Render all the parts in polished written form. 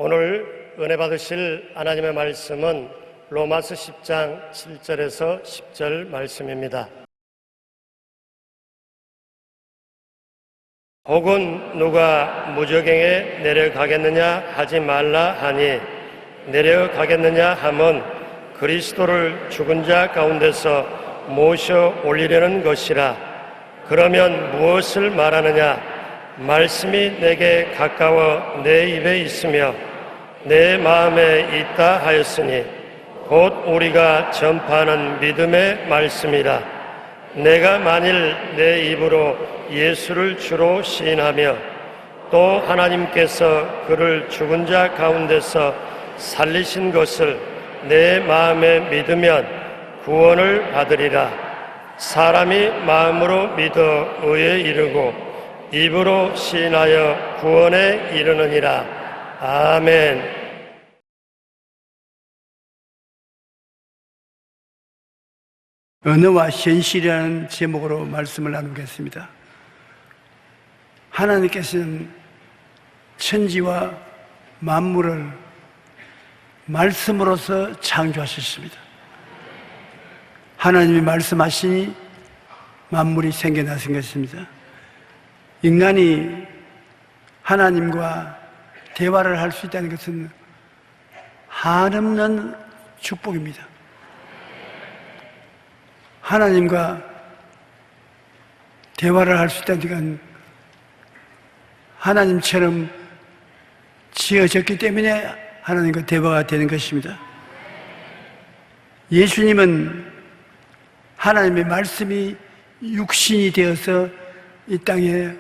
오늘 은혜 받으실 하나님의 말씀은 로마서 10장 7절에서 10절 말씀입니다. 혹은 누가 무저갱에 내려가겠느냐 하지 말라 하니 내려가겠느냐 함은 그리스도를 죽은 자 가운데서 모셔 올리려는 것이라. 그러면 무엇을 말하느냐? 말씀이 내게 가까워 내 입에 있으며 내 마음에 있다 하였으니 곧 우리가 전파하는 믿음의 말씀이라. 내가 만일 내 입으로 예수를 주로 시인하며 또 하나님께서 그를 죽은 자 가운데서 살리신 것을 내 마음에 믿으면 구원을 받으리라. 사람이 마음으로 믿어 의에 이르고 입으로 시인하여 구원에 이르느니라. 아멘. 언어와 현실이라는 제목으로 말씀을 나누겠습니다. 하나님께서는 천지와 만물을 말씀으로서 창조하셨습니다. 하나님이 말씀하시니 만물이 생겨나신 것입니다. 인간이 하나님과 대화를 할 수 있다는 것은 한없는 축복입니다. 하나님과 대화를 할 수 있다는 것은 하나님처럼 지어졌기 때문에 하나님과 대화가 되는 것입니다. 예수님은 하나님의 말씀이 육신이 되어서 이 땅에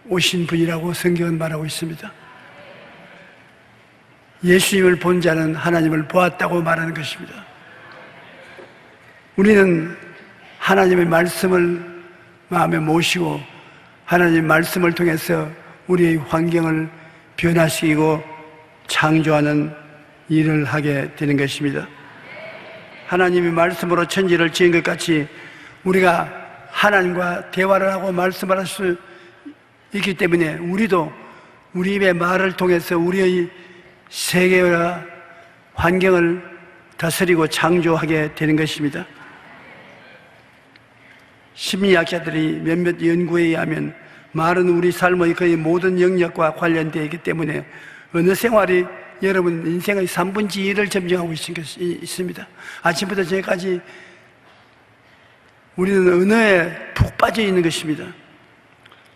오신 분이라고 성경은 말하고 있습니다. 예수님을 본 자는 하나님을 보았다고 말하는 것입니다. 우리는 하나님의 말씀을 마음에 모시고 하나님의 말씀을 통해서 우리의 환경을 변화시키고 창조하는 일을 하게 되는 것입니다. 하나님의 말씀으로 천지를 지은 것 같이 우리가 하나님과 대화를 하고 말씀을 할 수 있기 때문에 우리도 우리 입의 말을 통해서 우리의 세계와 환경을 다스리고 창조하게 되는 것입니다. 심리학자들이 몇몇 연구에 의하면 말은 우리 삶의 거의 모든 영역과 관련되어 있기 때문에 언어 생활이 여러분 인생의 3분의 1을 점령하고 있습니다. 아침부터 저녁까지 우리는 언어에 푹 빠져 있는 것입니다.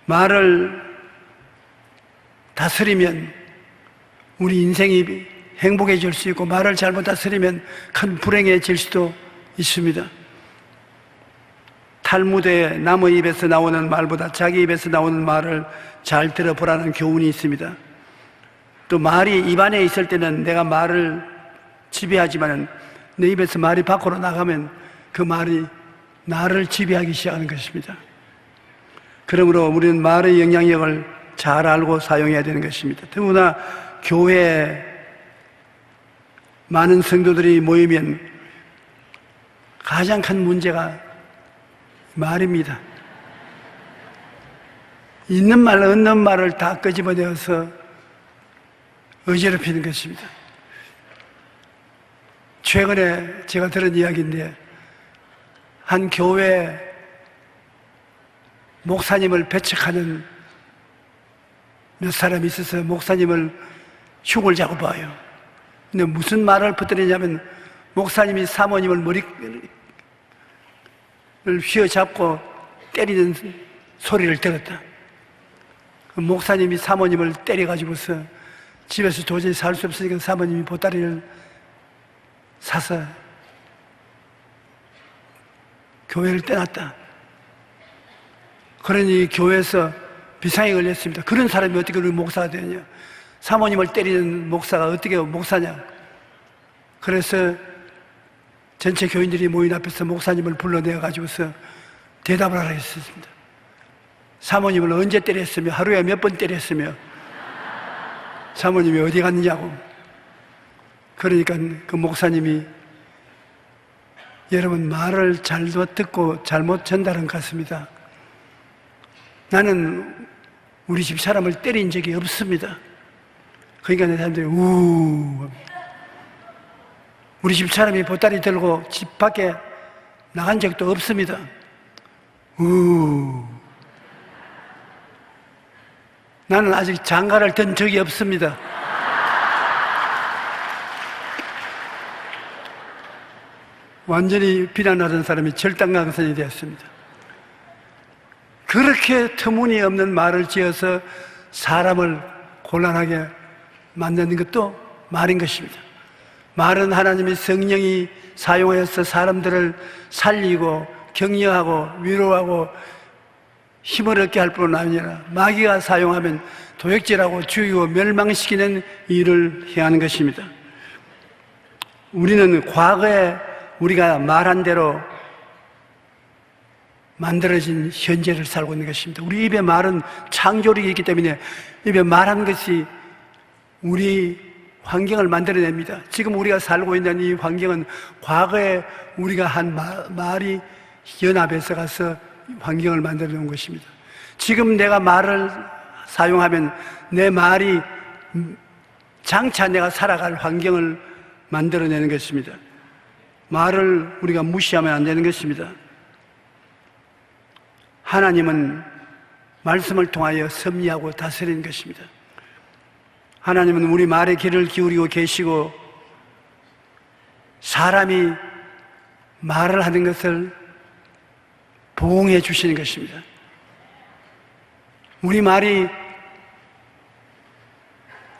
말을 다스리면 우리 인생이 행복해질 수 있고 말을 잘못 다스리면 큰 불행해질 수도 있습니다. 탈무드에 남의 입에서 나오는 말보다 자기 입에서 나오는 말을 잘 들어보라는 교훈이 있습니다. 또 말이 입안에 있을 때는 내가 말을 지배하지만 내 입에서 말이 밖으로 나가면 그 말이 나를 지배하기 시작하는 것입니다. 그러므로 우리는 말의 영향력을 잘 알고 사용해야 되는 것입니다. 더구나 교회에 많은 성도들이 모이면 가장 큰 문제가 말입니다. 있는 말, 없는 말을 다 끄집어내어서 어지럽히는 것입니다. 최근에 제가 들은 이야기인데 한 교회 목사님을 배척하는 몇 사람이 있어서 목사님을 흉을 자고 봐요. 근데 무슨 말을 퍼뜨리냐면 목사님이 사모님을 머리를 휘어잡고 때리는 소리를 들었다. 목사님이 사모님을 때려가지고서 집에서 도저히 살 수 없으니까 사모님이 보따리를 사서 교회를 떠났다. 그러니 교회에서 비상이 걸렸습니다. 그런 사람이 어떻게 우리 목사가 되느냐? 사모님을 때리는 목사가 어떻게 목사냐? 그래서 전체 교인들이 모인 앞에서 목사님을 불러내어가지고서 대답을 하라 했습니다. 사모님을 언제 때렸으며 하루에 몇 번 때렸으며 사모님이 어디 갔느냐고. 그러니까 그 목사님이 여러분 말을 잘못 듣고 잘못 전달한 것 같습니다. 나는 우리 집 사람을 때린 적이 없습니다. 그러니까 내 사람들이 우우. 우리 집 사람이 보따리 들고 집 밖에 나간 적도 없습니다. 나는 아직 장가를 든 적이 없습니다. 완전히 비난하던 사람이 절단강선이 되었습니다. 그렇게 터무니없는 말을 지어서 사람을 곤란하게 만드는 것도 말인 것입니다. 말은 하나님의 성령이 사용하여서 사람들을 살리고 격려하고 위로하고 힘을 얻게 할 뿐 아니라 마귀가 사용하면 도역질하고 죽이고 멸망시키는 일을 행하는 것입니다. 우리는 과거에 우리가 말한 대로 만들어진 현재를 살고 있는 것입니다. 우리 입에 말은 창조력이 있기 때문에 입에 말한 것이 우리 환경을 만들어냅니다. 지금 우리가 살고 있는 이 환경은 과거에 우리가 한 말이 연합해서 가서 환경을 만들어 놓은 것입니다. 지금 내가 말을 사용하면 내 말이 장차 내가 살아갈 환경을 만들어내는 것입니다. 말을 우리가 무시하면 안 되는 것입니다. 하나님은 말씀을 통하여 섭리하고 다스리는 것입니다. 하나님은 우리 말에 귀를 기울이고 계시고 사람이 말을 하는 것을 보응해 주시는 것입니다. 우리 말이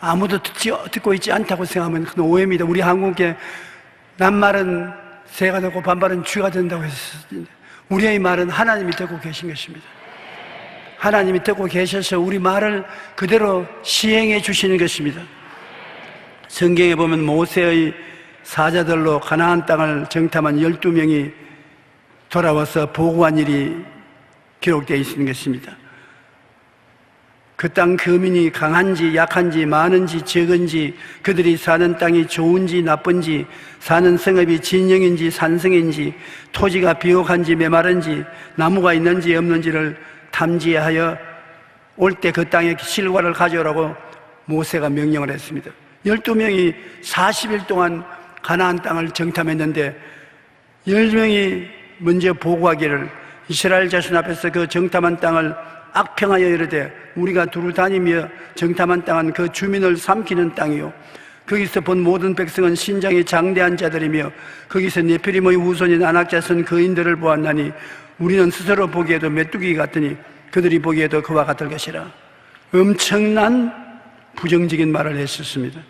아무도 듣고 있지 않다고 생각하면 큰 오해입니다. 우리 한국에 남말은 새가 듣고 반말은 쥐가 된다고 했었는데 우리의 말은 하나님이 듣고 계신 것입니다. 하나님이 듣고 계셔서 우리 말을 그대로 시행해 주시는 것입니다. 성경에 보면 모세의 사자들로 가나안 땅을 정탐한 12명이 돌아와서 보고한 일이 기록되어 있는 것입니다. 그 땅 거민이 강한지 약한지 많은지 적은지 그들이 사는 땅이 좋은지 나쁜지 사는 성읍이 진영인지 산성인지 토지가 비옥한지 메마른지 나무가 있는지 없는지를 탐지하여 올 때 그 땅의 실과를 가져오라고 모세가 명령을 했습니다. 12명이 40일 동안 가나안 땅을 정탐했는데 10명이 먼저 보고하기를 이스라엘 자손 앞에서 그 정탐한 땅을 악평하여 이르되 우리가 두루 다니며 정탐한 땅은 그 주민을 삼키는 땅이요 거기서 본 모든 백성은 신장이 장대한 자들이며 거기서 네피림의 후손인 아낙자손 거인들을 보았나니 우리는 스스로 보기에도 메뚜기 같으니 그들이 보기에도 그와 같을 것이라. 엄청난 부정적인 말을 했었습니다.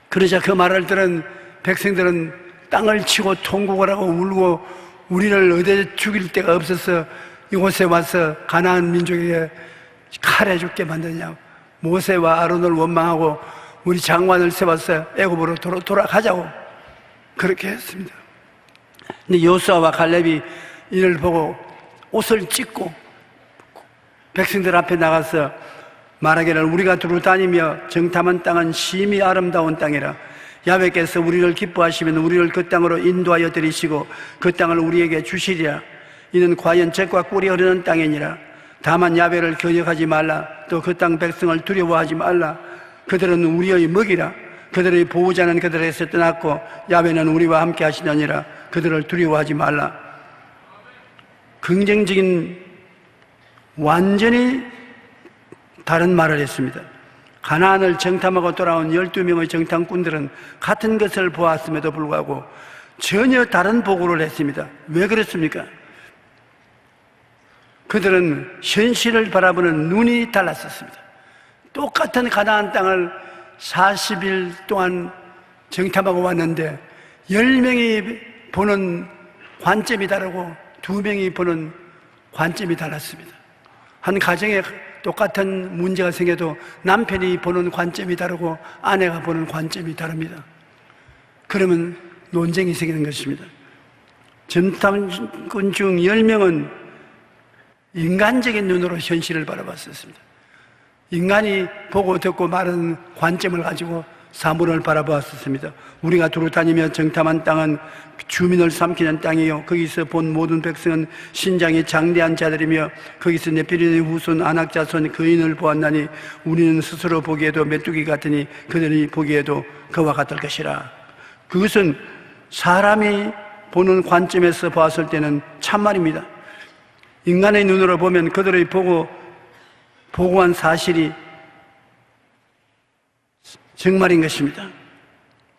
그러자 그 말을 들은 백성들은 땅을 치고 통곡을 하고 울고 우리를 어디 죽일 데가 없어서 이곳에 와서 가나안 민족에게 칼해 죽게 만드냐고 모세와 아론을 원망하고 우리 장관을 세워서 애굽으로 돌아가자고 그렇게 했습니다. 근데 여호수아와 갈렙이 이를 보고 옷을 찢고 백성들 앞에 나가서 말하기를 우리가 두루 다니며 정탐한 땅은 심히 아름다운 땅이라 야훼께서 우리를 기뻐하시면 우리를 그 땅으로 인도하여 들이시고 그 땅을 우리에게 주시리라. 이는 과연 젖과 꿀이 흐르는 땅이니라. 다만 야훼를 경역하지 말라. 또 그 땅 백성을 두려워하지 말라. 그들은 우리의 먹이라. 그들의 보호자는 그들에서 떠났고 야훼는 우리와 함께 하시느니라. 그들을 두려워하지 말라. 긍정적인 완전히 다른 말을 했습니다. 가나안을 정탐하고 돌아온 12명의 정탐꾼들은 같은 것을 보았음에도 불구하고 전혀 다른 보고를 했습니다. 왜 그렇습니까? 그들은 현실을 바라보는 눈이 달랐었습니다. 똑같은 가나안 땅을 40일 동안 정탐하고 왔는데 10명이 보는 관점이 다르고 2명이 보는 관점이 달랐습니다. 한 가정에 똑같은 문제가 생겨도 남편이 보는 관점이 다르고 아내가 보는 관점이 다릅니다. 그러면 논쟁이 생기는 것입니다. 정탐꾼 중 10명은 인간적인 눈으로 현실을 바라봤었습니다. 인간이 보고 듣고 말하는 관점을 가지고 사물을 바라보았습니다. 우리가 두루 다니며 정탐한 땅은 주민을 삼키는 땅이요 거기서 본 모든 백성은 신장이 장대한 자들이며 거기서 네피림의 후손 아낙자손 거인을 보았나니 우리는 스스로 보기에도 메뚜기 같으니 그들이 보기에도 그와 같을 것이라. 그것은 사람이 보는 관점에서 보았을 때는 참말입니다. 인간의 눈으로 보면 그들의 보고한 사실이 정말인 것입니다.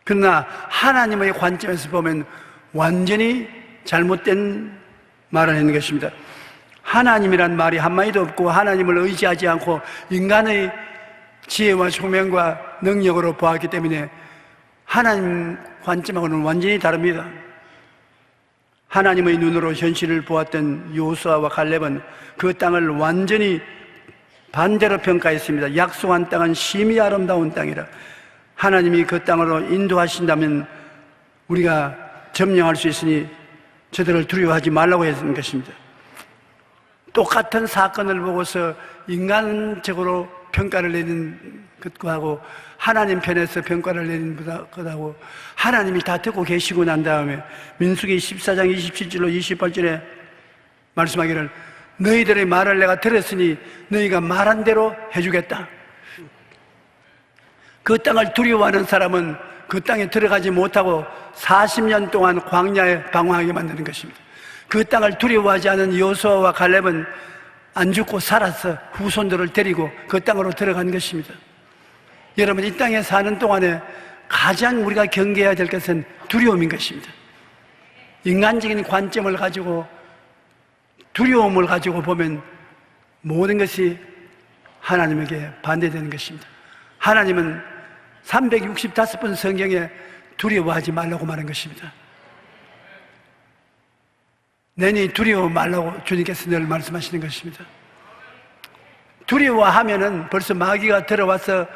그러나 하나님의 관점에서 보면 완전히 잘못된 말을 하는 것입니다. 하나님이란 말이 한마디도 없고 하나님을 의지하지 않고 인간의 지혜와 총명과 능력으로 보았기 때문에 하나님 관점하고는 완전히 다릅니다. 하나님의 눈으로 현실을 보았던 요수아와 갈렙은 그 땅을 완전히 반대로 평가했습니다. 약속한 땅은 심히 아름다운 땅이라. 하나님이 그 땅으로 인도하신다면 우리가 점령할 수 있으니 저들을 두려워하지 말라고 했던 것입니다. 똑같은 사건을 보고서 인간적으로 평가를 내는 것과 하고 하나님 편에서 평가를 내는 것하고 하나님이 다 듣고 계시고 난 다음에 민수기 14장 27절로 28절에 말씀하기를 너희들의 말을 내가 들었으니 너희가 말한 대로 해주겠다. 그 땅을 두려워하는 사람은 그 땅에 들어가지 못하고 40년 동안 광야에 방황하게 만드는 것입니다. 그 땅을 두려워하지 않은 여호수아와 갈렙은 안 죽고 살아서 후손들을 데리고 그 땅으로 들어간 것입니다. 여러분, 이 땅에 사는 동안에 가장 우리가 경계해야 될 것은 두려움인 것입니다. 인간적인 관점을 가지고 두려움을 가지고 보면 모든 것이 하나님에게 반대되는 것입니다. 하나님은 365번 성경에 두려워하지 말라고 말한 것입니다. 너희 두려워 말라고 주님께서 늘 말씀하시는 것입니다. 두려워하면은 벌써 마귀가 들어와서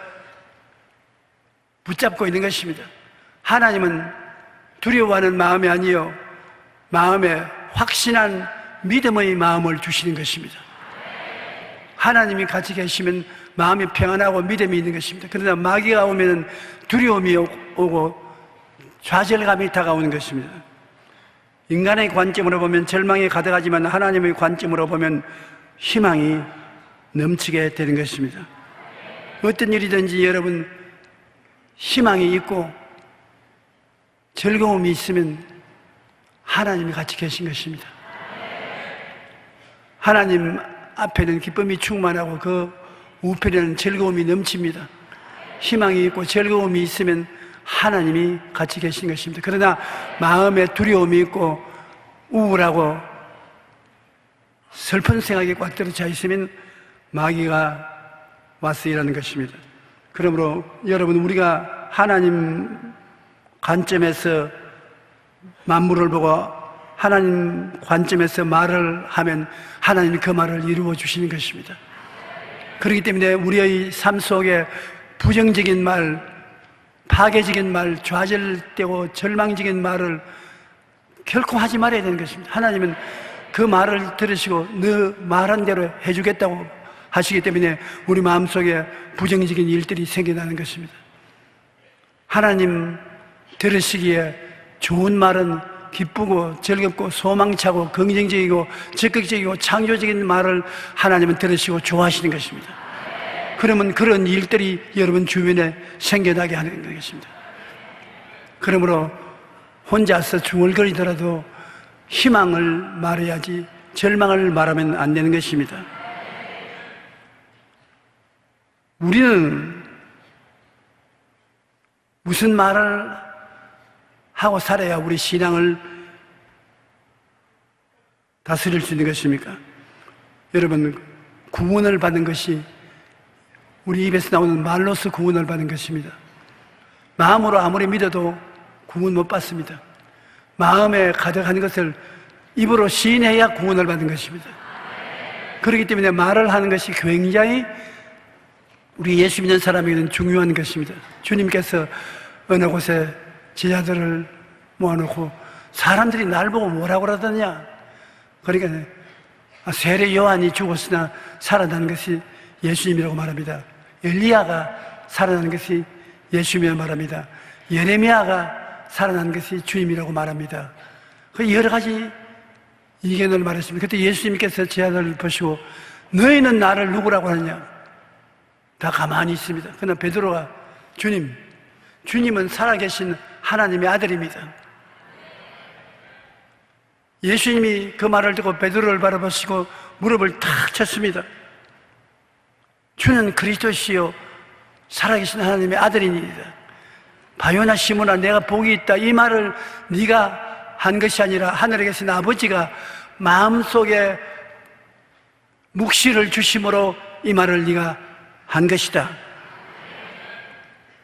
붙잡고 있는 것입니다. 하나님은 두려워하는 마음이 아니요 마음에 확신한 믿음의 마음을 주시는 것입니다. 하나님이 같이 계시면 마음이 평안하고 믿음이 있는 것입니다. 그러나 마귀가 오면 두려움이 오고 좌절감이 다가오는 것입니다. 인간의 관점으로 보면 절망이 가득하지만 하나님의 관점으로 보면 희망이 넘치게 되는 것입니다. 어떤 일이든지 여러분 희망이 있고 즐거움이 있으면 하나님이 같이 계신 것입니다. 하나님 앞에는 기쁨이 충만하고 그 우편에는 즐거움이 넘칩니다. 희망이 있고 즐거움이 있으면 하나님이 같이 계신 것입니다. 그러나 마음에 두려움이 있고 우울하고 슬픈 생각이 꽉 들어차 있으면 마귀가 와서 일하는 것입니다. 그러므로 여러분, 우리가 하나님 관점에서 만물을 보고 하나님 관점에서 말을 하면 하나님이 그 말을 이루어 주시는 것입니다. 그렇기 때문에 우리의 삶 속에 부정적인 말, 파괴적인 말, 좌절되고 절망적인 말을 결코 하지 말아야 되는 것입니다. 하나님은 그 말을 들으시고 너 말한 대로 해주겠다고 하시기 때문에 우리 마음속에 부정적인 일들이 생겨나는 것입니다. 하나님 들으시기에 좋은 말은 기쁘고 즐겁고 소망차고 긍정적이고 적극적이고 창조적인 말을 하나님은 들으시고 좋아하시는 것입니다. 그러면 그런 일들이 여러분 주변에 생겨나게 하는 것입니다. 그러므로 혼자서 중얼거리더라도 희망을 말해야지 절망을 말하면 안 되는 것입니다. 우리는 무슨 말을 하고 살아야 우리 신앙을 다스릴 수 있는 것입니까? 여러분, 구원을 받는 것이 우리 입에서 나오는 말로서 구원을 받는 것입니다. 마음으로 아무리 믿어도 구원 못 받습니다. 마음에 가득한 것을 입으로 시인해야 구원을 받는 것입니다. 그렇기 때문에 말을 하는 것이 굉장히 우리 예수 믿는 사람에게는 중요한 것입니다. 주님께서 어느 곳에 제자들을 모아놓고 사람들이 날 보고 뭐라고 그러더냐? 그러니까 세례 요한이 죽었으나 살아난 것이 예수님이라고 말합니다. 엘리야가 살아난 것이 예수님이 말합니다. 예레미야가 살아난 것이 주님이라고 말합니다. 그 여러 가지 이견을 말했습니다. 그때 예수님께서 제 아들을 보시고 너희는 나를 누구라고 하느냐? 다 가만히 있습니다. 그러나 베드로가 주님은 살아계신 하나님의 아들입니다. 예수님이 그 말을 듣고 베드로를 바라보시고 무릎을 탁 쳤습니다. 주는 그리스도시요 살아계신 하나님의 아들이니이다. 바요나 시몬아, 내가 복이 있다. 이 말을 네가 한 것이 아니라 하늘에 계신 아버지가 마음속에 묵시를 주심으로 이 말을 네가 한 것이다.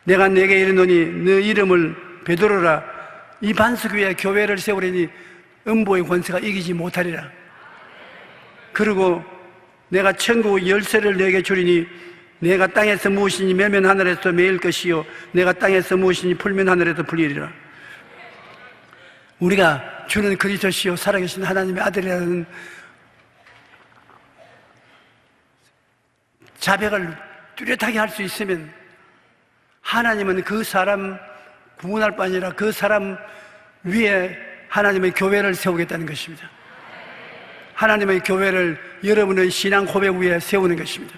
내가 네게 이르노니 너 이름을 베드로라. 이 반석 위에 교회를 세우리니 음보의 권세가 이기지 못하리라. 그리고 내가 천국 열쇠를 네게 주리니 내가 땅에서 무엇이니 매면 하늘에서 매일 것이요 내가 땅에서 무엇이니 풀면 하늘에서 풀리리라. 우리가 주는 그리스도시요 살아계신 하나님의 아들이라는 자백을 뚜렷하게 할 수 있으면 하나님은 그 사람 구원할 뿐 아니라 그 사람 위에 하나님의 교회를 세우겠다는 것입니다. 하나님의 교회를 여러분의 신앙 고백 위에 세우는 것입니다.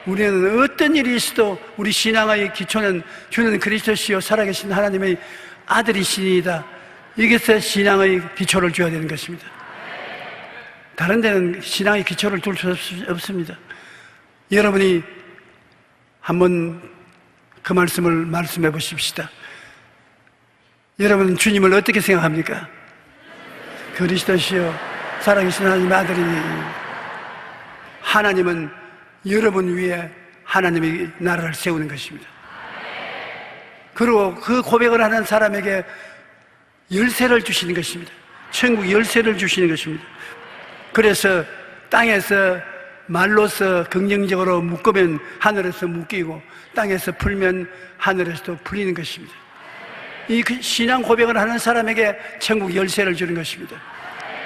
우리는 어떤 일이 있어도 우리 신앙의 기초는 주는 그리스도시요 살아계신 하나님의 아들이시니이다. 이것에 신앙의 기초를 줘야 되는 것입니다. 다른 데는 신앙의 기초를 둘 수 없습니다. 여러분이 한번 그 말씀을 말씀해 보십시다. 여러분은 주님을 어떻게 생각합니까? 그리스도시요 살아계신 하나님의 아들이니 하나님은 여러분 위에 하나님의 나라를 세우는 것입니다. 그리고 그 고백을 하는 사람에게 열쇠를 주시는 것입니다. 천국 열쇠를 주시는 것입니다. 그래서 땅에서 말로서 긍정적으로 묶으면 하늘에서 묶이고 땅에서 풀면 하늘에서도 풀리는 것입니다. 이 신앙 고백을 하는 사람에게 천국 열쇠를 주는 것입니다.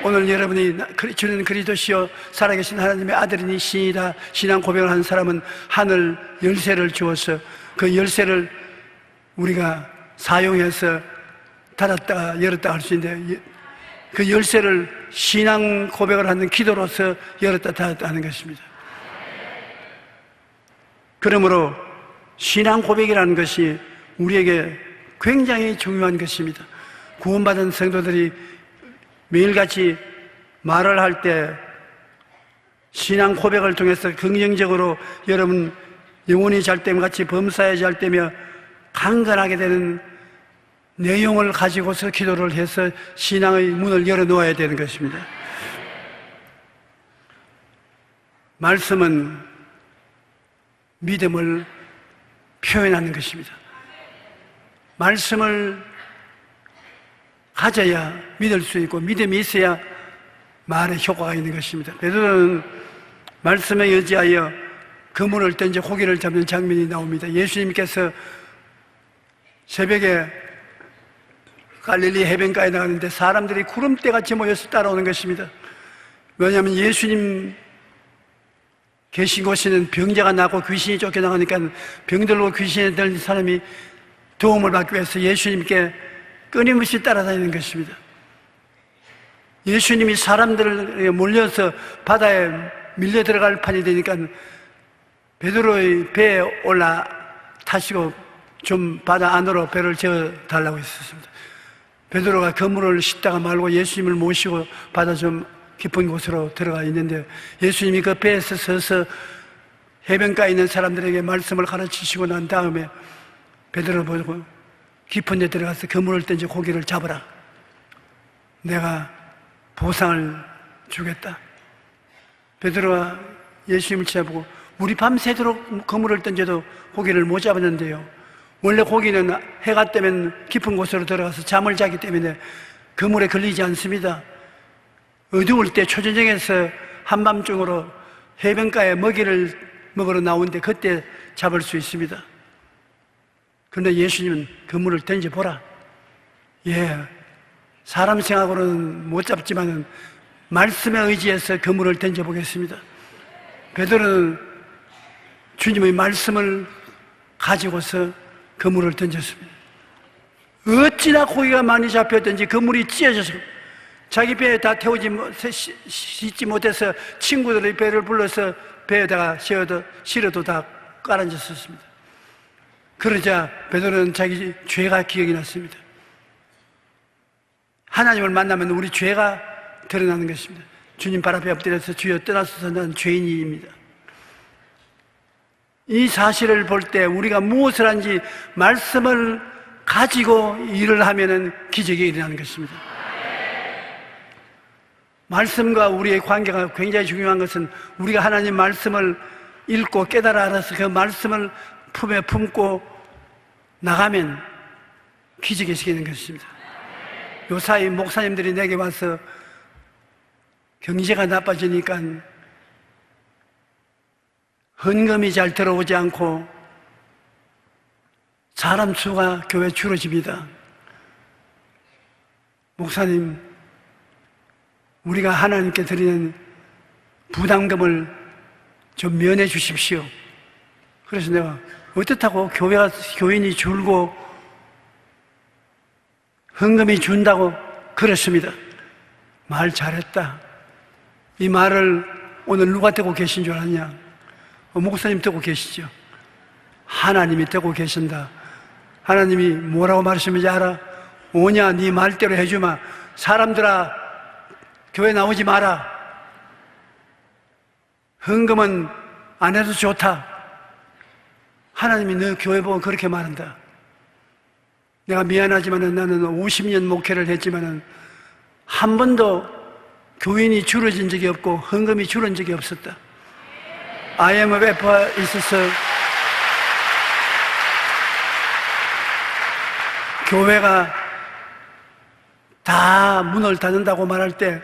오늘 여러분이 주는 그리스도시요 살아계신 하나님의 아들이니 신이다 신앙 고백을 하는 사람은 하늘 열쇠를 주어서 그 열쇠를 우리가 사용해서 닫았다 열었다 할 수 있는데 그 열쇠를 신앙 고백을 하는 기도로서 열었다 닫았다 하는 것입니다. 그러므로 신앙 고백이라는 것이 우리에게 굉장히 중요한 것입니다. 구원받은 성도들이 매일같이 말을 할 때 신앙 고백을 통해서 긍정적으로 여러분 영혼이 잘 때며 같이 범사에 잘 때며 강건하게 되는 내용을 가지고서 기도를 해서 신앙의 문을 열어놓아야 되는 것입니다. 말씀은 믿음을 표현하는 것입니다. 말씀을 가져야 믿을 수 있고 믿음이 있어야 말에 효과가 있는 것입니다. 베드로는 말씀에 의지하여 그물을 던져 고기를 잡는 장면이 나옵니다. 예수님께서 새벽에 갈릴리 해변가에 나가는데 사람들이 구름대같이 모여서 따라오는 것입니다. 왜냐하면 예수님 계신 곳에는 병자가 나고 귀신이 쫓겨나가니까 병들고 귀신에 들린 사람이 도움을 받기 위해서 예수님께 끊임없이 따라다니는 것입니다. 예수님이 사람들에 몰려서 바다에 밀려 들어갈 판이 되니까 베드로의 배에 올라 타시고 좀 바다 안으로 배를 재어 달라고 했었습니다. 베드로가 그물을 싣다가 말고 예수님을 모시고 바다 좀 깊은 곳으로 들어가 있는데 예수님이 그 배에서 서서 해변가에 있는 사람들에게 말씀을 가르치시고 난 다음에 베드로 보고 깊은 데 들어가서 그물을 던져 고기를 잡으라. 내가 보상을 주겠다. 베드로가 예수님을 쳐다보고 우리 밤새도록 그물을 던져도 고기를 못 잡았는데요. 원래 고기는 해가 뜨면 깊은 곳으로 들어가서 잠을 자기 때문에 그물에 걸리지 않습니다. 어두울 때 초저녁에서 한밤중으로 해변가에 먹이를 먹으러 나오는데 그때 잡을 수 있습니다. 그런데 예수님은 그물을 던져보라. 예, 사람 생각으로는 못 잡지만 말씀에 의지해서 그물을 던져보겠습니다. 베드로는 주님의 말씀을 가지고서 그물을 던졌습니다. 어찌나 고기가 많이 잡혔던지 그물이 찢어져서 자기 배에 다 싣지 못해서 친구들의 배를 불러서 배에다가 실어도 다 깔아앉았습니다. 그러자 베드로는 자기 죄가 기억이 났습니다. 하나님을 만나면 우리 죄가 드러나는 것입니다. 주님 발 앞에 엎드려서 주여 떠나소서 나는 죄인입니다. 이 사실을 볼 때 우리가 무엇을 한지 말씀을 가지고 일을 하면은 기적이 일어나는 것입니다. 말씀과 우리의 관계가 굉장히 중요한 것은 우리가 하나님 말씀을 읽고 깨달아 알아서 그 말씀을 품에 품고 나가면 기적이 생기는 것입니다. 요사이 목사님들이 내게 와서 경제가 나빠지니까 헌금이 잘 들어오지 않고 사람 수가 교회 줄어집니다. 목사님, 우리가 하나님께 드리는 부담금을 좀 면해 주십시오. 그래서 내가 어떻다고 교인이 줄고 헌금이 준다고 그랬습니다. 말 잘했다. 이 말을 오늘 누가 듣고 계신 줄 아냐? 목사님 듣고 계시죠? 하나님이 듣고 계신다. 하나님이 뭐라고 말씀인지 알아? 오냐, 네 말대로 해주마. 사람들아, 교회 나오지 마라. 헌금은 안 해도 좋다. 하나님이 너 교회 보고 그렇게 말한다. 내가 미안하지만 나는 50년 목회를 했지만 한 번도 교인이 줄어진 적이 없고 헌금이 줄은 적이 없었다. IMF에 있어서 교회가 다 문을 닫는다고 말할 때,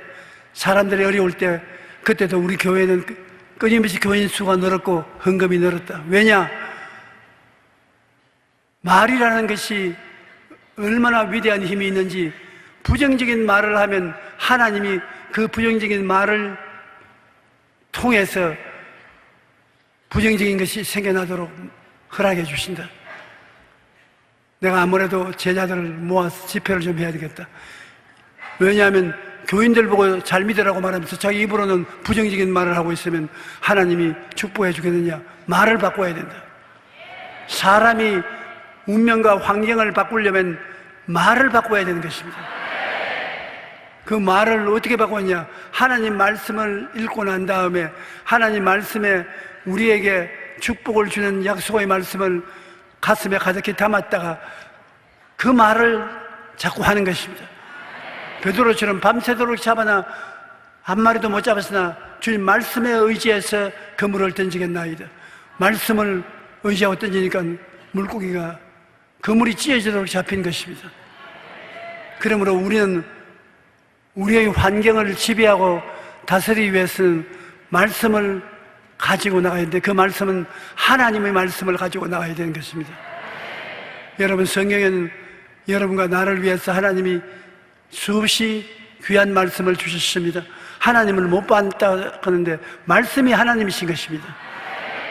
사람들이 어려울 때, 그때도 우리 교회는 끊임없이 교인 수가 늘었고 헌금이 늘었다. 왜냐? 말이라는 것이 얼마나 위대한 힘이 있는지, 부정적인 말을 하면 하나님이 그 부정적인 말을 통해서 부정적인 것이 생겨나도록 허락해 주신다. 내가 아무래도 제자들을 모아서 집회를 좀 해야 되겠다. 왜냐하면 교인들 보고 잘 믿으라고 말하면서 자기 입으로는 부정적인 말을 하고 있으면 하나님이 축복해 주겠느냐? 말을 바꿔야 된다. 사람이 운명과 환경을 바꾸려면 말을 바꿔야 되는 것입니다. 그 말을 어떻게 바꾸느냐? 하나님 말씀을 읽고 난 다음에 하나님 말씀에 우리에게 축복을 주는 약속의 말씀을 가슴에 가득히 담았다가 그 말을 자꾸 하는 것입니다. 베드로처럼 밤새도록 잡아나 한 마리도 못 잡았으나 주님 말씀에 의지해서 그물을 던지겠나이다. 말씀을 의지하고 던지니까 물고기가 그물이 찢어지도록 잡힌 것입니다. 그러므로 우리는 우리의 환경을 지배하고 다스리기 위해서는 말씀을 가지고 나가야 되는데 그 말씀은 하나님의 말씀을 가지고 나가야 되는 것입니다. 여러분, 성경에는 여러분과 나를 위해서 하나님이 수없이 귀한 말씀을 주셨습니다. 하나님을 못 봤다 하는데 말씀이 하나님이신 것입니다.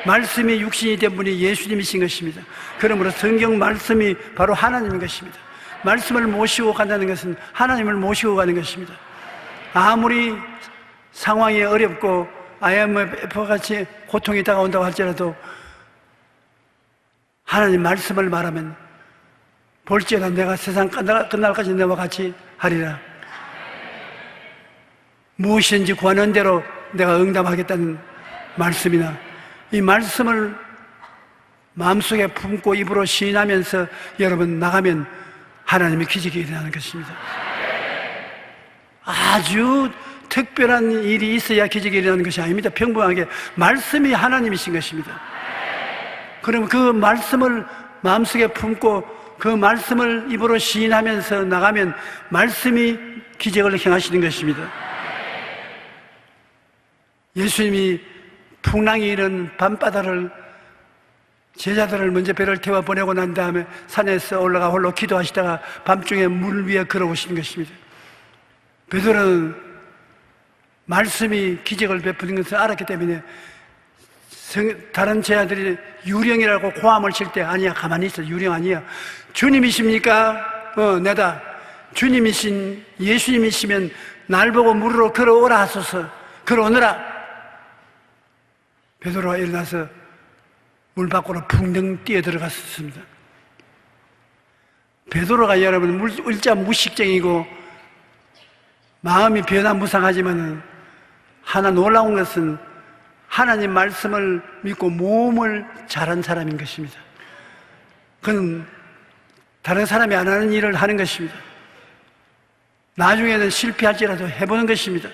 말씀이 육신이 된 분이 예수님이신 것입니다. 그러므로 성경 말씀이 바로 하나님인 것입니다. 말씀을 모시고 간다는 것은 하나님을 모시고 가는 것입니다. 아무리 상황이 어렵고 IMF 같이 고통이 다가온다고 할지라도 하나님 말씀을 말하면 볼지어다 내가 세상 끝날까지 너와 같이 하리라. 무엇이든지 구하는 대로 내가 응답하겠다는 말씀이나 이 말씀을 마음속에 품고 입으로 시인하면서 여러분 나가면 하나님의 기적이 일어나는 것입니다. 아주 특별한 일이 있어야 기적이 일어나는 것이 아닙니다. 평범하게 말씀이 하나님이신 것입니다. 그럼 그 말씀을 마음속에 품고 그 말씀을 입으로 시인하면서 나가면 말씀이 기적을 행하시는 것입니다. 예수님이 풍랑이 일은 밤바다를 제자들을 먼저 배를 태워 보내고 난 다음에 산에서 올라가 홀로 기도하시다가 밤중에 물 위에 걸어오시는 것입니다. 베드로는 말씀이 기적을 베푸는 것을 알았기 때문에 다른 제자들이 유령이라고 고함을 칠 때 아니야, 가만히 있어, 유령 아니야. 주님이십니까? 내다. 주님이신 예수님이시면 날 보고 물으러 걸어오라 하소서. 걸어오너라. 베드로가 일어나서 물 밖으로 붕덩 뛰어 들어갔습니다. 베드로가 여러분 일자 무식쟁이고 마음이 변화무쌍하지만 하나 놀라운 것은 하나님 말씀을 믿고 모험을 잘한 사람인 것입니다. 그는 다른 사람이 안 하는 일을 하는 것입니다. 나중에는 실패할지라도 해보는 것입니다.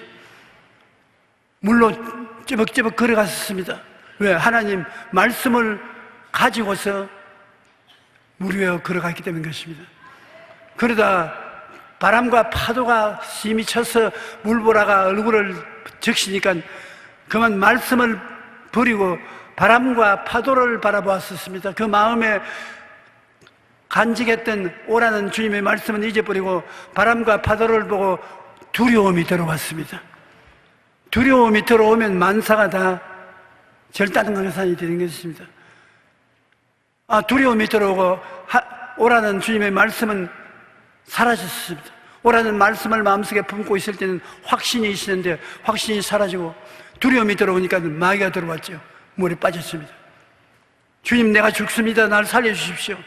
물로 쩌벅쩌벅 걸어갔습니다. 왜? 하나님 말씀을 가지고서 물 위에 걸어갔기 때문인 것입니다. 그러다 바람과 파도가 심히 쳐서 물보라가 얼굴을 적시니까 그만 말씀을 버리고 바람과 파도를 바라보았었습니다. 그 마음에 간직했던 오라는 주님의 말씀은 잊어버리고 바람과 파도를 보고 두려움이 들어왔습니다. 두려움이 들어오면 만사가 다 절단강산이 되는 것입니다. 두려움이 들어오고 오라는 주님의 말씀은 사라졌습니다. 오라는 말씀을 마음속에 품고 있을 때는 확신이 있었는데 확신이 사라지고 두려움이 들어오니까 마귀가 들어왔죠. 물에 빠졌습니다. 주님, 내가 죽습니다. 날 살려주십시오.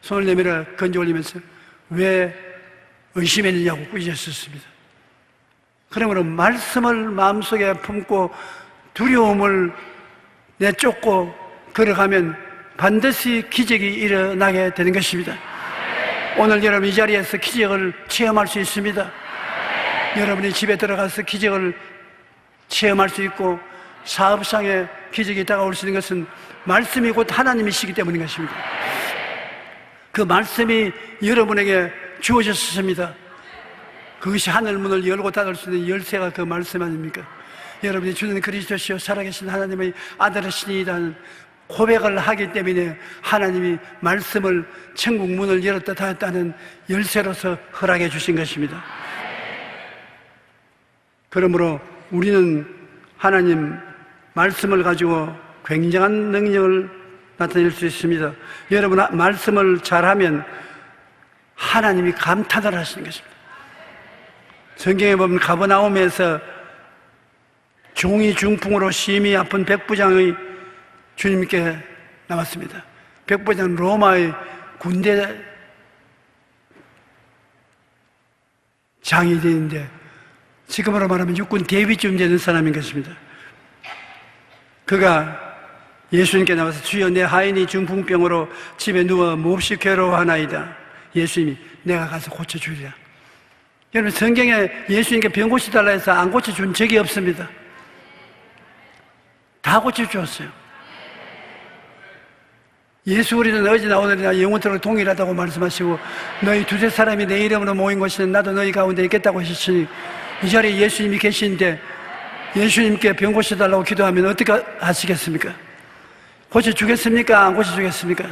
손을 내밀어 건져 올리면서 왜 의심했느냐고 꾸짖었습니다. 그러므로 말씀을 마음속에 품고 두려움을 내쫓고 걸어가면 반드시 기적이 일어나게 되는 것입니다. 오늘 여러분 이 자리에서 기적을 체험할 수 있습니다. 여러분이 집에 들어가서 기적을 체험할 수 있고 사업상에 기적이 다가올 수 있는 것은 말씀이 곧 하나님이시기 때문인 것입니다. 그 말씀이 여러분에게 주어졌습니다. 그것이 하늘 문을 열고 닫을 수 있는 열쇠가 그 말씀 아닙니까? 여러분이 주는 그리스도시요 살아계신 하나님의 아들이시니이다는 고백을 하기 때문에 하나님이 말씀을 천국 문을 열었다 닫았다는 열쇠로서 허락해 주신 것입니다. 그러므로 우리는 하나님 말씀을 가지고 굉장한 능력을 나타낼 수 있습니다. 여러분 말씀을 잘하면 하나님이 감탄을 하시는 것입니다. 성경에 보면 가버나움에서 종이 중풍으로 심히 아픈 백부장의 주님께 나왔습니다. 백부장은 로마의 군대 장이 되는데 지금으로 말하면 육군 대위쯤 되는 사람인 것입니다. 그가 예수님께 나와서 주여 내 하인이 중풍병으로 집에 누워 몹시 괴로워하나이다. 예수님이 내가 가서 고쳐주리라. 여러분 성경에 예수님께 병 고쳐달라 해서 안 고쳐준 적이 없습니다. 다 고쳐주었어요. 예수 그리스도는 어제나 오늘이나 영원토록 동일하다고 말씀하시고 너희 두세 사람이 내 이름으로 모인 곳에는 나도 너희 가운데 있겠다고 하시니 이 자리에 예수님이 계시는데 예수님께 병 고쳐달라고 기도하면 어떻게 하시겠습니까? 고쳐주겠습니까? 안 고쳐주겠습니까?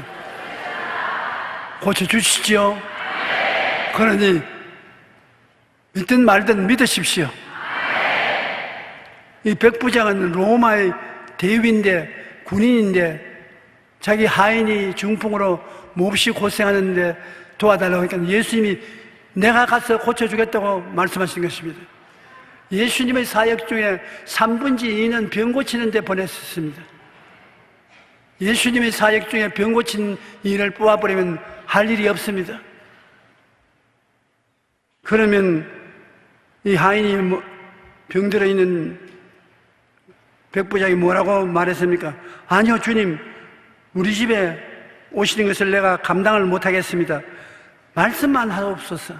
고쳐주시죠. 그러니 믿든 말든 믿으십시오. 이 백부장은 로마의 대위인데 군인인데 자기 하인이 중풍으로 몹시 고생하는데 도와달라고 하니까 예수님이 내가 가서 고쳐주겠다고 말씀하신 것입니다. 예수님의 사역 중에 3분의 2는 병 고치는 데 보냈었습니다. 예수님의 사역 중에 병 고친 일을 뽑아버리면 할 일이 없습니다. 그러면 이 하인이 병들어 있는 백부장이 뭐라고 말했습니까? 아니요 주님, 우리 집에 오시는 것을 내가 감당을 못하겠습니다. 말씀만 하옵소서.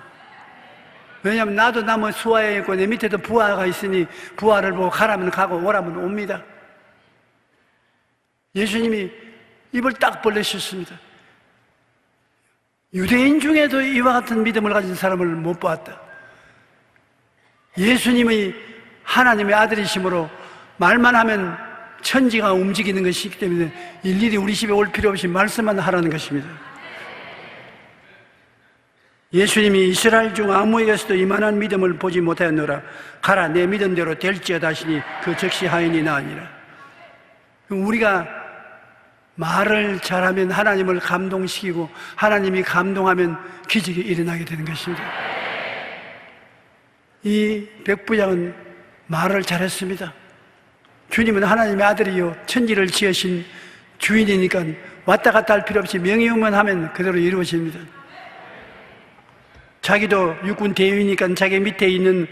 왜냐하면 나도 나무 수하에 있고 내 밑에도 부하가 있으니 부하를 보고 가라면 가고 오라면 옵니다. 예수님이 입을 딱 벌리셨습니다. 유대인 중에도 이와 같은 믿음을 가진 사람을 못 보았다. 예수님이 하나님의 아들이심으로 말만 하면 천지가 움직이는 것이기 때문에 일일이 우리 집에 올 필요 없이 말씀만 하라는 것입니다. 예수님이 이스라엘 중 아무에게서도 이만한 믿음을 보지 못하였노라. 가라 내 믿음대로 될지어다 하시니 그 즉시 하인이 나으니라. 우리가 말을 잘하면 하나님을 감동시키고 하나님이 감동하면 기적이 일어나게 되는 것입니다. 이 백부장은 말을 잘했습니다. 주님은 하나님의 아들이요 천지를 지으신 주인이니까 왔다 갔다 할 필요 없이 명령만 하면 그대로 이루어집니다. 자기도 육군 대위니까 자기 밑에 있는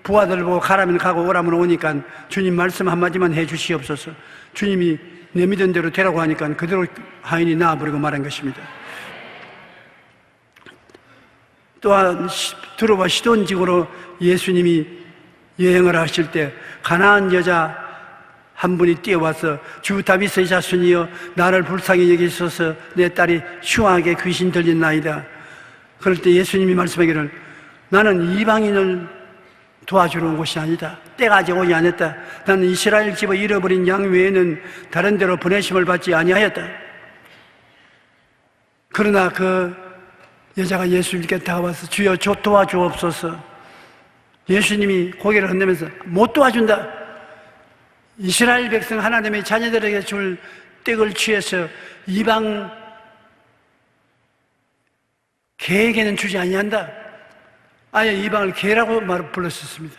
부하들 보고 가라면 가고 오라면 오니까 주님 말씀 한마디만 해 주시옵소서. 주님이 내 믿은 대로 되라고 하니까 그대로 하인이 나와버리고 말한 것입니다. 또한 두로와 시돈 지구로 예수님이 여행을 하실 때 가나안 여자 한 분이 뛰어와서 주 다윗의 자손이여 나를 불쌍히 여기소서 내 딸이 흉하게 귀신 들린 나이다. 그럴 때 예수님이 말씀하기를 나는 이방인을 도와주러 온 것이 아니다. 때가 아직 오지 않았다. 나는 이스라엘 집을 잃어버린 양 외에는 다른 데로 보내심을 받지 아니하였다. 그러나 그 여자가 예수님께 다가와서 주여 저 도와주옵소서. 예수님이 고개를 흔들면서 못 도와준다. 이스라엘 백성 하나님의 자녀들에게 줄 떡을 취해서 이방 개에게는 주지 아니한다. 아예 이방을 개라고 불렀었습니다.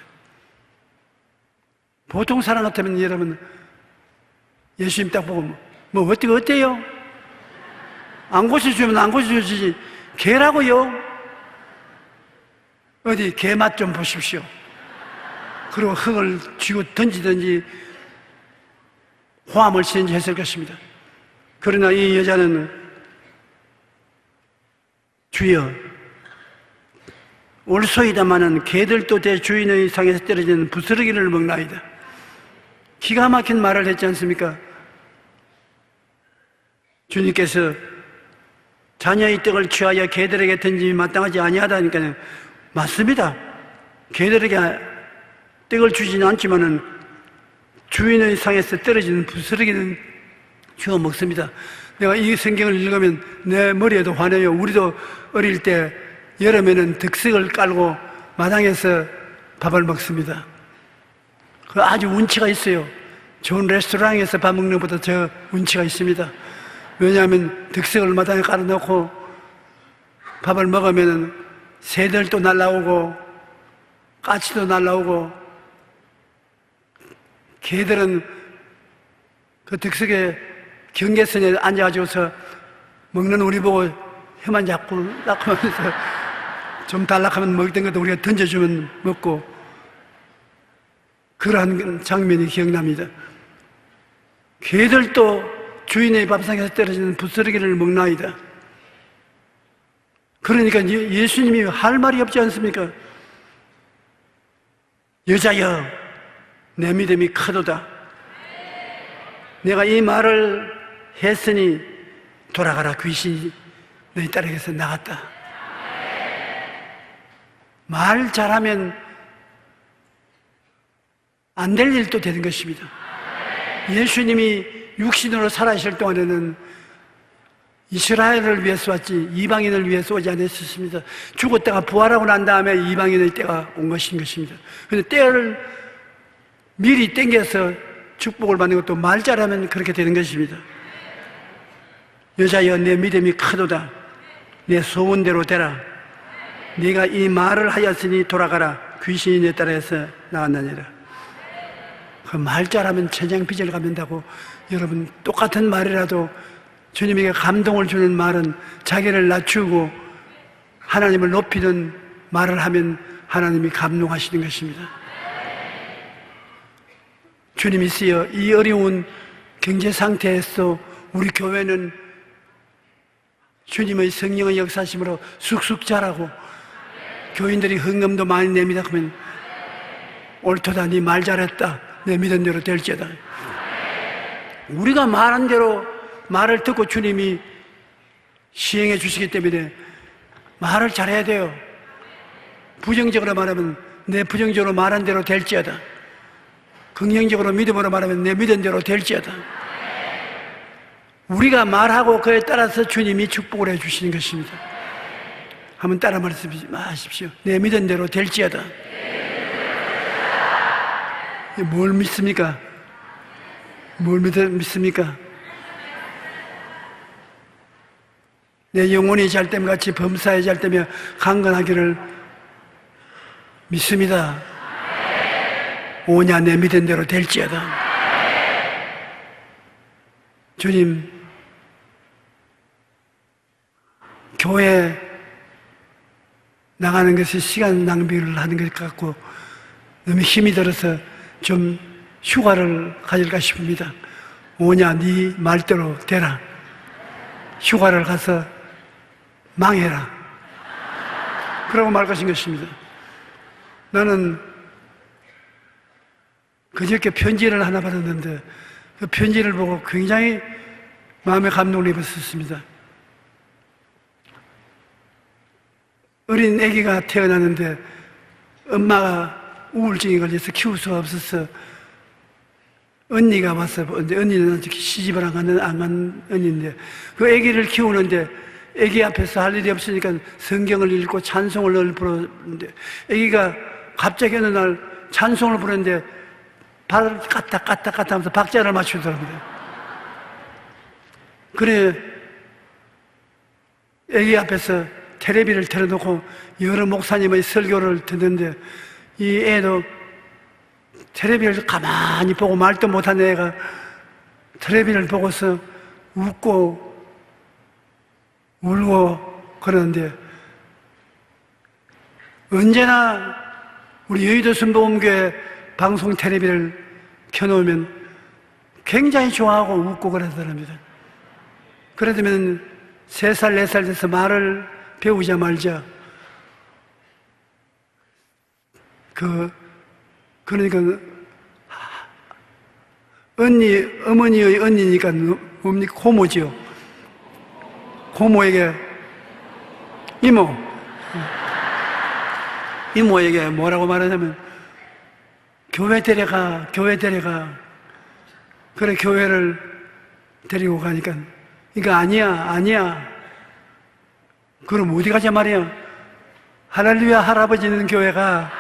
보통 사람 같으면 여러분 예수님 딱 보고 뭐 어때요? 안 고쳐주면 안 고쳐주지 개라고요? 어디 개 맛 좀 보십시오. 그리고 흙을 쥐고 던지든지 호함을 치든지 했을 것입니다. 그러나 이 여자는 주여 올소이다마는 개들도 제 주인의 상에서 떨어지는 부스러기를 먹나이다. 기가 막힌 말을 했지 않습니까? 주님께서 자녀의 떡을 취하여 개들에게 던짐이 마땅하지 아니하다니까요. 맞습니다. 개들에게 떡을 주지는 않지만은 주인의 상에서 떨어지는 부스러기는 주워 먹습니다. 내가 이 성경을 읽으면 내 머리에도 화내요. 우리도 어릴 때 여름에는 득석을 깔고 마당에서 밥을 먹습니다. 그 아주 운치가 있어요. 좋은 레스토랑에서 밥 먹는 것보다 저 운치가 있습니다. 왜냐하면 득석을 마당에 깔아놓고 밥을 먹으면 새들도 날라오고 까치도 날라오고 개들은 그 득석에 경계선에 앉아가지고서 먹는 우리 보고 혀만 잡고 락하면서 좀 달락하면 먹던 것도 우리가 던져주면 먹고 그러한 장면이 기억납니다. 개들도 주인의 밥상에서 떨어지는 부스러기를 먹나이다. 그러니까 예수님이 할 말이 없지 않습니까? 여자여 내 믿음이 크도다. 내가 이 말을 했으니 돌아가라. 귀신이 너희 딸에게서 나갔다. 말 잘하면 안 될 일도 되는 것입니다. 예수님이 육신으로 살아계실 동안에는 이스라엘을 위해서 왔지 이방인을 위해서 오지 않았습니다. 죽었다가 부활하고 난 다음에 이방인의 때가 온 것인 것입니다. 그런데 때를 미리 땡겨서 축복을 받는 것도 말 잘하면 그렇게 되는 것입니다. 여자여 내 믿음이 크도다. 내 소원대로 되라. 네가 이 말을 하였으니 돌아가라. 귀신이 내 딸에서 나왔느니라. 그 말 잘하면 천냥빚을 갚는다고. 여러분 똑같은 말이라도 주님에게 감동을 주는 말은 자기를 낮추고 하나님을 높이는 말을 하면 하나님이 감동하시는 것입니다. 주님이 쓰여 이 어려운 경제 상태에서 우리 교회는 주님의 성령의 역사심으로 쑥쑥 자라고 교인들이 헌금도 많이 냅니다. 그러면 옳도다. 네 말 잘했다. 내 믿은 대로 될지어다. 우리가 말한 대로 말을 듣고 주님이 시행해 주시기 때문에 말을 잘해야 돼요. 부정적으로 말하면 내 부정적으로 말한 대로 될지어다. 긍정적으로 믿음으로 말하면 내 믿은 대로 될지어다. 우리가 말하고 그에 따라서 주님이 축복을 해 주시는 것입니다. 한번 따라 말씀하십시오. 내 믿은 대로 될지어다. 뭘 믿습니까? 뭘 믿습니까? 내 영혼이 잘됨 같이 범사에 잘되며 강건하기를 믿습니다. 오냐 내 믿은 대로 될지어다. 주님, 교회 나가는 것이 시간 낭비를 하는 것 같고 너무 힘이 들어서 좀 휴가를 가질까 싶습니다. 오냐 네 말대로 되라. 휴가를 가서 망해라. 그러고 말 것인 것입니다. 나는 그저께 편지를 하나 받았는데 그 편지를 보고 굉장히 마음에 감동을 입었습니다. 어린 아기가 태어났는데 엄마가 우울증에 걸려서 키울 수가 없어서 언니가 와서, 언니는 아직 시집을 안 간 언니인데 그 아기를 키우는데 아기 앞에서 할 일이 없으니까 성경을 읽고 찬송을 늘 부르는데 아기가 갑자기 어느 날 찬송을 부르는데 발을 까딱 하면서 박자를 맞추더랍니다. 그래 아기 앞에서 텔레비를 틀어놓고 여러 목사님의 설교를 듣는데 이 애도 텔레비를 가만히 보고 말도 못한 애가 텔레비를 보고서 웃고 울고 그러는데 언제나 우리 여의도 순복음교회 방송 텔레비를 켜놓으면 굉장히 좋아하고 웃고 그러더랍니다. 그러면 3살, 4살 돼서 말을 배우자마자 그러니까 어머니의 언니니까 뭡니까? 고모지요. 고모에게 이모에게 뭐라고 말하냐면 교회 데려가. 그래 교회를 데리고 가니까 이거 아니야. 그럼 어디 가자 말이야. 할렐루야 할아버지는 교회가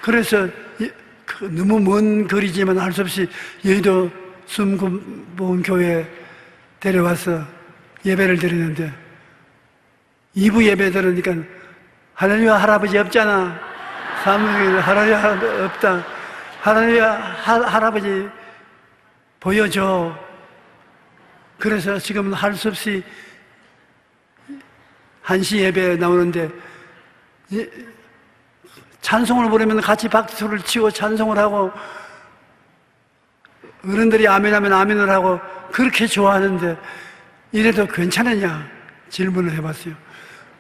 그래서 너무 먼 거리지만 할 수 없이 여의도 순복음교회 데려와서 예배를 드리는데 2부 예배 들으니까 할렐루야 할아버지 없잖아. 사무엘 할렐루야 할아버지 없다. 할렐루야 할아버지 보여줘. 그래서 지금 할 수 없이 1시 예배에 나오는데 찬송을 부르면 같이 박수를 치고 찬송을 하고 어른들이 아멘하면 아멘을 하고 그렇게 좋아하는데 이래도 괜찮으냐 질문을 해봤어요.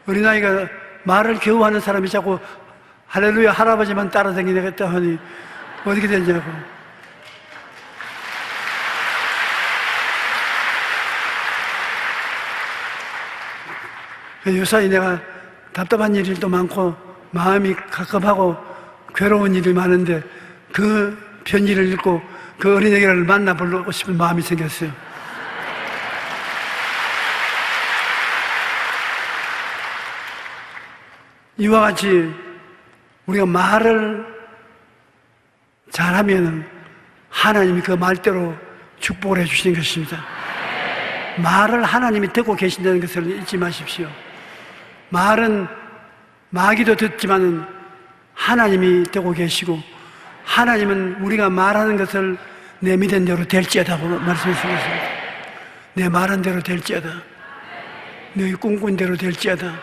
어린아이가 말을 겨우 하는 사람이 자꾸 할렐루야 할아버지만 따라다니겠다 하니 어떻게 되냐고. 요사이 내가 답답한 일도 많고 마음이 갑갑하고 괴로운 일이 많은데 그 편지를 읽고 그 어린애를 만나보고 싶은 마음이 생겼어요. 이와 같이 우리가 말을 잘하면 하나님이 그 말대로 축복을 해주시는 것입니다. 말을 하나님이 듣고 계신다는 것을 잊지 마십시오. 말은 마귀도 듣지만은 하나님이 듣고 계시고 하나님은 우리가 말하는 것을 내 믿은 대로 될지어다고 말씀하셨습니다. 내 말한 대로 될지어다. 너희 꿈꾼 대로 될지어다.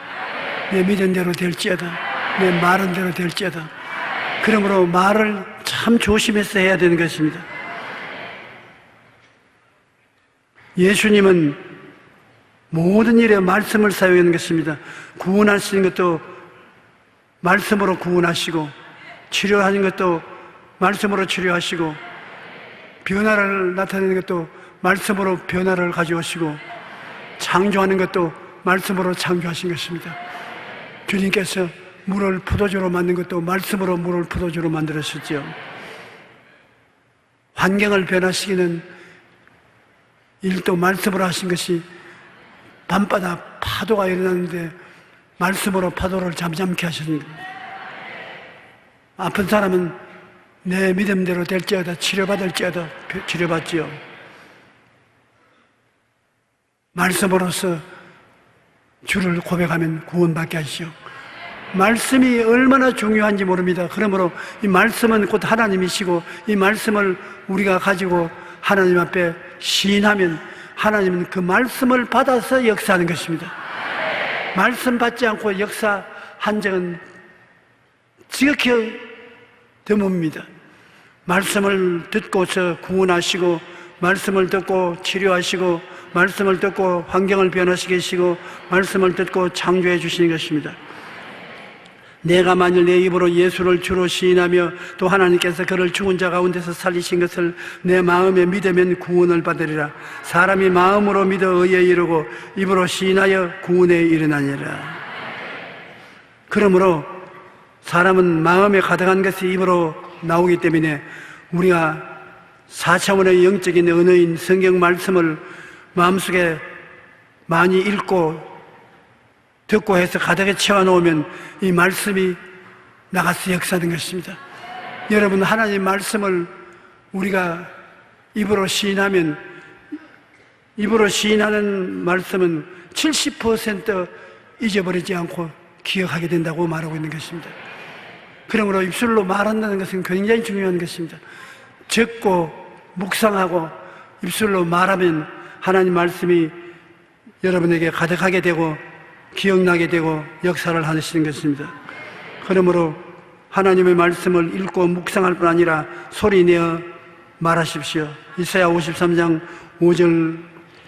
내 믿은 대로 될지어다. 내 말한 대로 될지어다. 그러므로 말을 참 조심해서 해야 되는 것입니다. 예수님은 모든 일에 말씀을 사용하는 것입니다. 구원하시는 것도 말씀으로 구원하시고 치료하는 것도 말씀으로 치료하시고 변화를 나타내는 것도 말씀으로 변화를 가져오시고 창조하는 것도 말씀으로 창조하신 것입니다. 주님께서 물을 포도주로 만든 것도 말씀으로 물을 포도주로 만들었었죠. 환경을 변화시키는 일도 말씀으로 하신 것이 밤바다 파도가 일어났는데 말씀으로 파도를 잠잠케 하셨습니다. 아픈 사람은 내 믿음대로 될지어다 치료받을지어다 치료받지요. 말씀으로서 주를 고백하면 구원받게 하시오. 말씀이 얼마나 중요한지 모릅니다. 그러므로 이 말씀은 곧 하나님이시고 이 말씀을 우리가 가지고 하나님 앞에 시인하면 하나님은 그 말씀을 받아서 역사하는 것입니다. 말씀 받지 않고 역사한 적은 지극히 드뭅니다. 말씀을 듣고서 구원하시고 말씀을 듣고 치료하시고 말씀을 듣고 환경을 변화시키시고 계시고 말씀을 듣고 창조해 주시는 것입니다. 내가 만일 내 입으로 예수를 주로 시인하며 또 하나님께서 그를 죽은 자 가운데서 살리신 것을 내 마음에 믿으면 구원을 받으리라. 사람이 마음으로 믿어 의에 이르고 입으로 시인하여 구원에 이르나니라. 그러므로 사람은 마음에 가득한 것이 입으로 나오기 때문에 우리가 4차원의 영적인 언어인 성경 말씀을 마음속에 많이 읽고 듣고 해서 가득에 채워놓으면 이 말씀이 나가서 역사하는 것입니다. 여러분, 하나님 말씀을 우리가 입으로 시인하면 입으로 시인하는 말씀은 70% 잊어버리지 않고 기억하게 된다고 말하고 있는 것입니다. 그러므로 입술로 말한다는 것은 굉장히 중요한 것입니다. 듣고 묵상하고 입술로 말하면 하나님 말씀이 여러분에게 가득하게 되고 기억나게 되고 역사를 하시는 것입니다. 그러므로 하나님의 말씀을 읽고 묵상할 뿐 아니라 소리내어 말하십시오. 이사야 53장 5절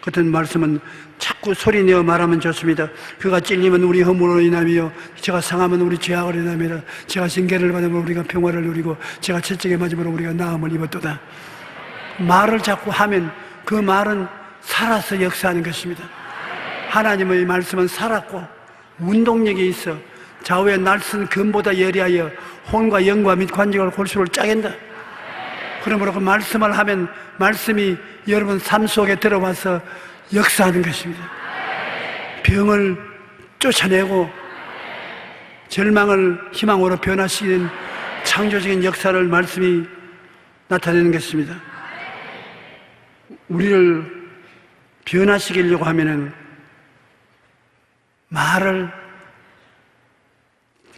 같은 말씀은 자꾸 소리내어 말하면 좋습니다. 그가 찔리면 우리 허물로 인하며 제가 상하면 우리 죄악으로 인하며 제가 징계를 받으면 우리가 평화를 누리고 제가 채찍에 맞으므로 우리가 나음을 입었도다. 말을 자꾸 하면 그 말은 살아서 역사하는 것입니다. 하나님의 말씀은 살았고 운동력이 있어 좌우의 날선 금보다 예리하여 혼과 영과 및 관절과 골수를 짜겐다. 그러므로 그 말씀을 하면 말씀이 여러분 삶 속에 들어와서 역사하는 것입니다. 병을 쫓아내고 절망을 희망으로 변화시키는 창조적인 역사를 말씀이 나타내는 것입니다. 우리를 변화시키려고 하면은 말을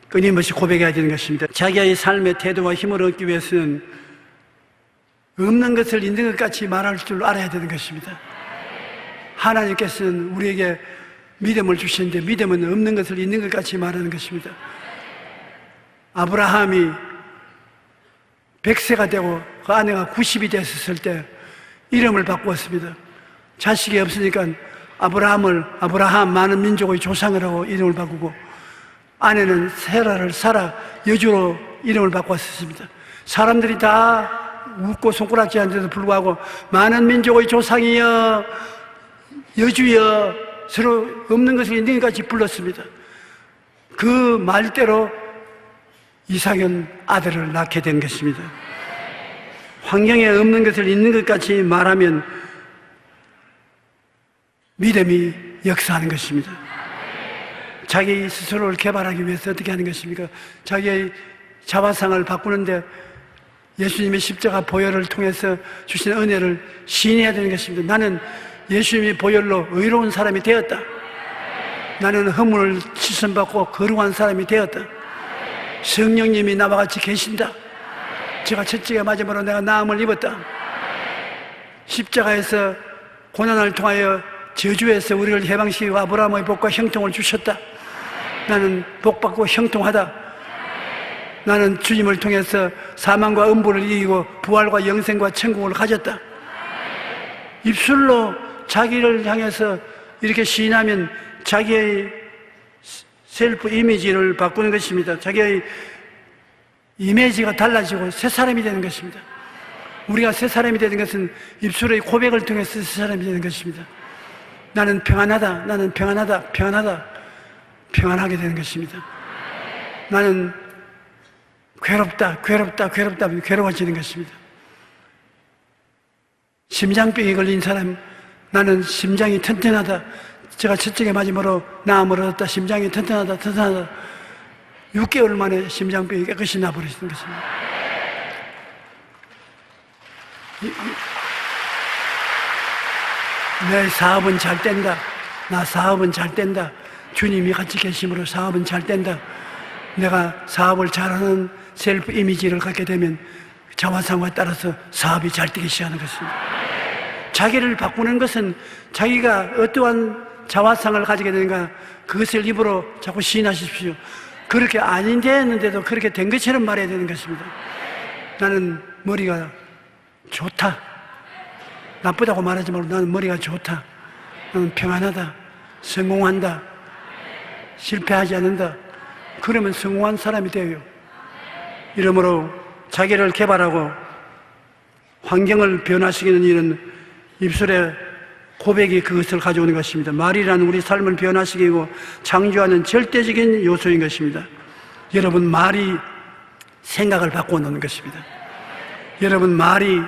끊임없이 고백해야 되는 것입니다. 자기의 삶의 태도와 힘을 얻기 위해서는 없는 것을 있는 것 같이 말할 줄 알아야 되는 것입니다. 하나님께서는 우리에게 믿음을 주시는데 믿음은 없는 것을 있는 것 같이 말하는 것입니다. 아브라함이 100세가 되고 그 아내가 90이 됐을 때 이름을 바꾸었습니다. 자식이 없으니까 아브라함 많은 민족의 조상을 하고 이름을 바꾸고 아내는 세라를 사라 여주로 이름을 바꿨습니다. 사람들이 다 웃고 손가락질하는데도 불구하고 많은 민족의 조상이여 여주여 서로 없는 것을 있는 것 같이 불렀습니다. 그 말대로 이삭은 아들을 낳게 된 것입니다. 환경에 없는 것을 있는 것 같이 말하면 믿음이 역사하는 것입니다. 자기 스스로를 개발하기 위해서 어떻게 하는 것입니까? 자기의 자화상을 바꾸는데 예수님의 십자가 보혈을 통해서 주신 은혜를 시인해야 되는 것입니다. 나는 예수님의 보혈로 의로운 사람이 되었다. 나는 허물을 씻음받고 거룩한 사람이 되었다. 성령님이 나와 같이 계신다. 제가 채찍에 맞음으로 내가 나음을 입었다. 십자가에서 고난을 통하여 저주에서 우리를 해방시키고 아브라함의 복과 형통을 주셨다. 나는 복받고 형통하다. 나는 주님을 통해서 사망과 음부를 이기고 부활과 영생과 천국을 가졌다. 입술로 자기를 향해서 이렇게 시인하면 자기의 셀프 이미지를 바꾸는 것입니다. 자기의 이미지가 달라지고 새 사람이 되는 것입니다. 우리가 새 사람이 되는 것은 입술의 고백을 통해서 새 사람이 되는 것입니다. 나는 평안하다, 나는 평안하다, 평안하다, 평안하게 되는 것입니다. 나는 괴롭다, 괴롭다, 괴롭다, 괴로워지는 것입니다. 심장병에 걸린 사람, 나는 심장이 튼튼하다. 제가 채찍에 맞음으로 나음을 얻었다. 심장이 튼튼하다, 튼튼하다. 6개월 만에 심장병이 깨끗이 나버리신 것입니다. 내 사업은 잘 된다. 나 사업은 잘 된다. 주님이 같이 계심으로 사업은 잘 된다. 내가 사업을 잘하는 셀프 이미지를 갖게 되면 자화상에 따라서 사업이 잘 되기 시작하는 것입니다. 자기를 바꾸는 것은 자기가 어떠한 자화상을 가지게 되는가 그것을 입으로 자꾸 시인하십시오. 그렇게 아닌데 했는데도 그렇게 된 것처럼 말해야 되는 것입니다. 나는 머리가 좋다. 나쁘다고 말하지 말고 나는 머리가 좋다. 나는 평안하다. 성공한다. 실패하지 않는다. 그러면 성공한 사람이 돼요. 이러므로 자기를 개발하고 환경을 변화시키는 일은 입술의 고백이 그것을 가져오는 것입니다. 말이라는 우리 삶을 변화시키고 창조하는 절대적인 요소인 것입니다. 여러분, 말이 생각을 바꾸어 놓는 것입니다. 여러분, 말이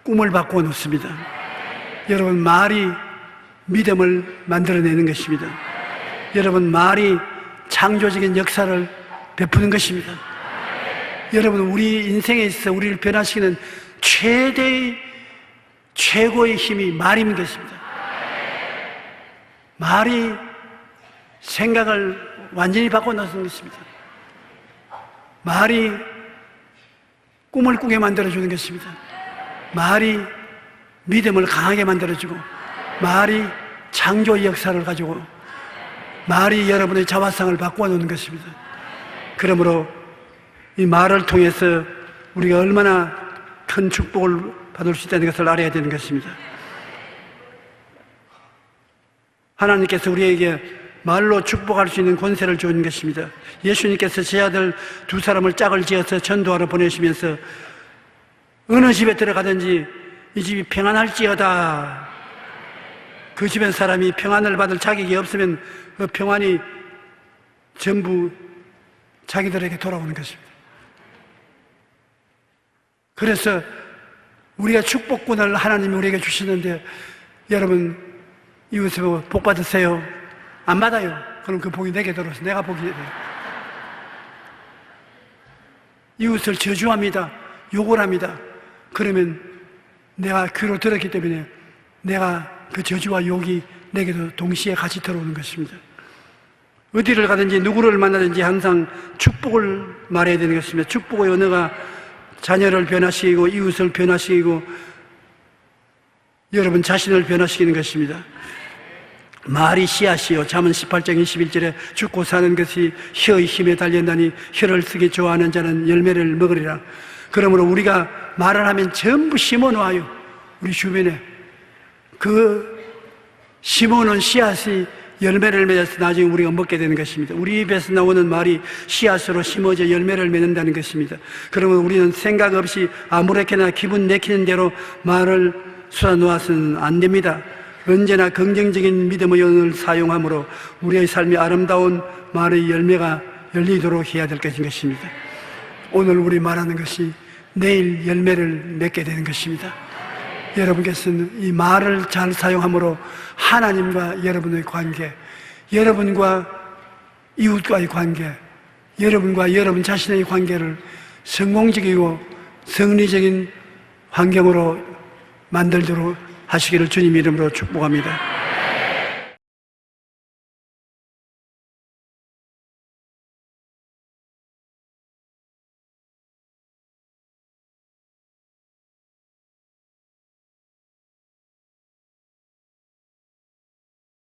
꿈을 바꾸어 놓습니다. 여러분, 말이 믿음을 만들어내는 것입니다. 여러분, 말이 창조적인 역사를 베푸는 것입니다. 여러분, 우리 인생에 있어 우리를 변화시키는 최고의 힘이 말인 것입니다. 말이 생각을 완전히 바꿔놓는 것입니다. 말이 꿈을 꾸게 만들어주는 것입니다. 말이 믿음을 강하게 만들어주고, 말이 창조의 역사를 가지고, 말이 여러분의 자화상을 바꿔놓는 것입니다. 그러므로 이 말을 통해서 우리가 얼마나 큰 축복을 받을 수 있다는 것을 알아야 되는 것입니다. 하나님께서 우리에게 말로 축복할 수 있는 권세를 주는 것입니다. 예수님께서 제 아들 두 사람을 짝을 지어서 전도하러 보내시면서 어느 집에 들어가든지 이 집이 평안할지어다. 그 주변 사람이 평안을 받을 자격이 없으면 그 평안이 전부 자기들에게 돌아오는 것입니다. 그래서 우리가 축복권을 하나님이 우리에게 주시는데, 여러분 이웃에 보고 복 받으세요. 안 받아요. 그럼 그 복이 내게 들어서 내가 복이 돼요. 이웃을 저주합니다. 욕을 합니다. 그러면 내가 귀로 들었기 때문에 내가 그 저주와 욕이 내게도 동시에 같이 들어오는 것입니다. 어디를 가든지 누구를 만나든지 항상 축복을 말해야 되는 것입니다. 축복의 언어가 자녀를 변화시키고 이웃을 변화시키고 여러분 자신을 변화시키는 것입니다. 말이 씨앗이요, 잠언 18장 21절에 죽고 사는 것이 혀의 힘에 달렸나니 혀를 쓰기 좋아하는 자는 열매를 먹으리라. 그러므로 우리가 말을 하면 전부 심어놓아요. 우리 주변에 그 심어놓은 씨앗이 열매를 맺어서 나중에 우리가 먹게 되는 것입니다. 우리 입에서 나오는 말이 씨앗으로 심어져 열매를 맺는다는 것입니다. 그러면 우리는 생각 없이 아무렇게나 기분 내키는 대로 말을 쏟아놓아서는 안 됩니다. 언제나 긍정적인 믿음의 언어를 사용함으로 우리의 삶이 아름다운 말의 열매가 열리도록 해야 될 것입니다. 오늘 우리 말하는 것이 내일 열매를 맺게 되는 것입니다. 여러분께서는 이 말을 잘 사용함으로 하나님과 여러분의 관계, 여러분과 이웃과의 관계, 여러분과 여러분 자신의 관계를 성공적이고 성리적인 환경으로 만들도록 하시기를 주님 이름으로 축복합니다.